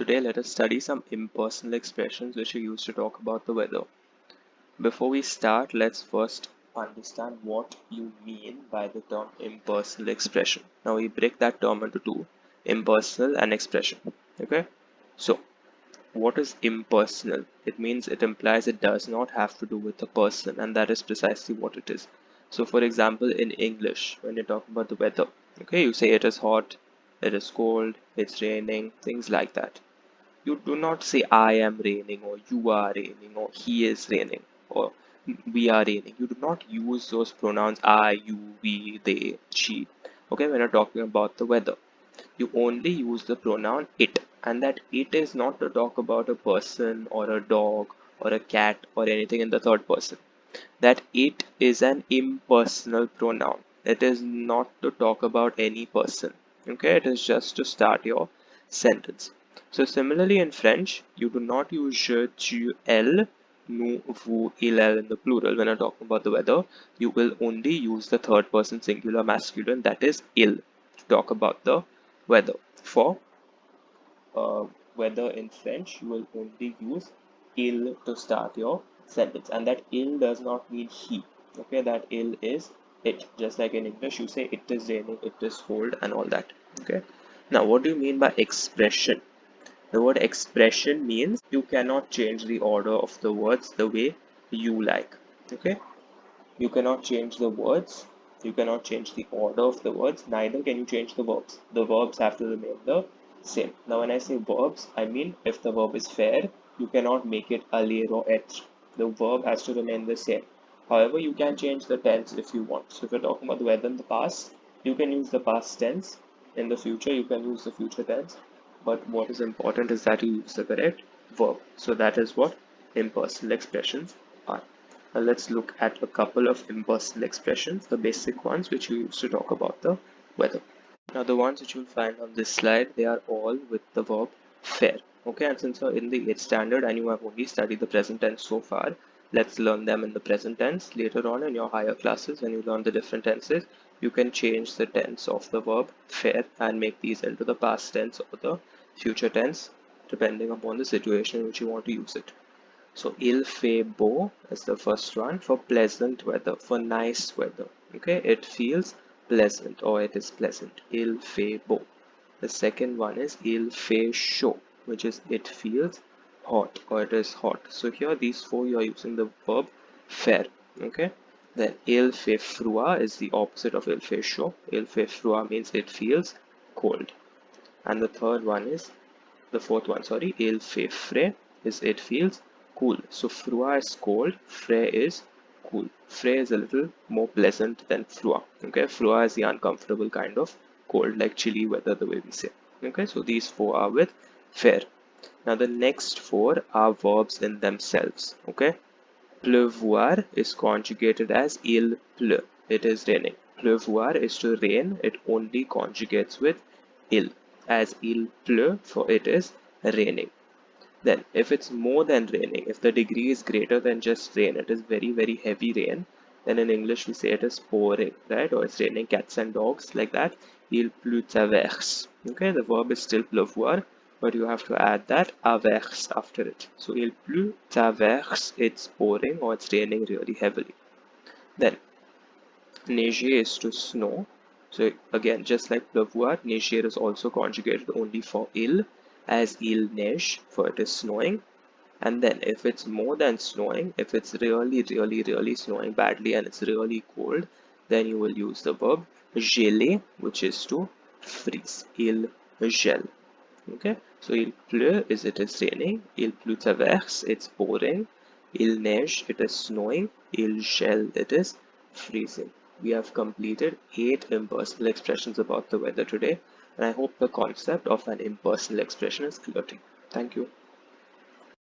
Today let us study some impersonal expressions which are used to talk about the weather. Before we start, let's first understand what you mean by the term impersonal expression. Now we break that term into two, impersonal and expression. Okay? So, what is impersonal? It means it implies it does not have to do with a person, and that is precisely what it is. So, for example, in English, when you talk about the weather, okay, you say it is hot, it is cold, it's raining, things like that. You do not say I am raining or you are raining or he is raining or we are raining. You do not use those pronouns I, you, we, they, she. Okay, when you're talking about the weather, you only use the pronoun it, and that it is not to talk about a person or a dog or a cat or anything in the third person. That it is an impersonal pronoun. It is not to talk about any person. Okay, it is just to start your sentence. So similarly in French, you do not use je, tu, elle, nous, vous, il, elle in the plural when you're talking about the weather. You will only use the third person singular masculine, that is il, to talk about the weather. For weather in French, you will only use il to start your sentence, and that il does not mean he. Okay, that il is it. Just like in English, you say it is raining, it is cold, and all that. Okay. Now, what do you mean by expression? The word expression means you cannot change the order of the words the way you like. Okay, you cannot change the words, you cannot change the order of the words, neither can you change the verbs. The verbs have to remain the same. Now, when I say verbs, I mean if the verb is faire, you cannot make it aller or être. The verb has to remain the same. However, you can change the tense if you want. So, if you're talking about the weather in the past, you can use the past tense. In the future, you can use the future tense. But what is important is that you use the correct verb. So, that is what impersonal expressions are. Now let's look at a couple of impersonal expressions, the basic ones which we use to talk about the weather. Now the ones which you'll find on this slide, they are all with the verb faire. Okay, and since you're in the 8th standard and you have only studied the present tense so far, let's learn them in the present tense. Later on in your higher classes, when you learn the different tenses, you can change the tense of the verb faire and make these into the past tense or the future tense, depending upon the situation in which you want to use it. So il fait beau is the first one, for pleasant weather, for nice weather. Okay, it feels pleasant or it is pleasant. Il fait beau. The second one is il fait chaud, which is it feels hot or it is hot. So here these four you are using the verb faire. Okay. Then il fait froid is the opposite of il fait chaud. Il fait froid means it feels cold. And the third one is the fourth one, sorry, il fait frais is it feels cool. So froid is cold, frais is cool. Frais is a little more pleasant than froid. Okay, froid is the uncomfortable kind of cold, like chilly weather, the way we say. Okay, so these four are with faire. Now the next four are verbs in themselves. Okay, pleuvoir is conjugated as il pleut. It is raining. Pleuvoir is to rain. It only conjugates with il, as il pleut, for it is raining. Then, if it's more than raining, if the degree is greater than just rain, it is very, very heavy rain, then in English we say it is pouring, right? Or it's raining cats and dogs, like that. Il pleut avec. Okay, the verb is still pleuvoir, but you have to add that avec after it. So, il pleut avec, it's pouring or it's raining really heavily. Then, neiger is to snow. So again, just like pleuvoir, neiger is also conjugated only for il, as il neige, for it is snowing. And then if it's more than snowing, if it's really, really, really snowing badly and it's really cold, then you will use the verb geler, which is to freeze. Il gèle. Okay, so il pleut is it is raining, il pleut avec, it's pouring, il neige, it is snowing, il gèle, it is freezing. We have completed 8 impersonal expressions about the weather today, and I hope the concept of an impersonal expression is clear to you. Thank you.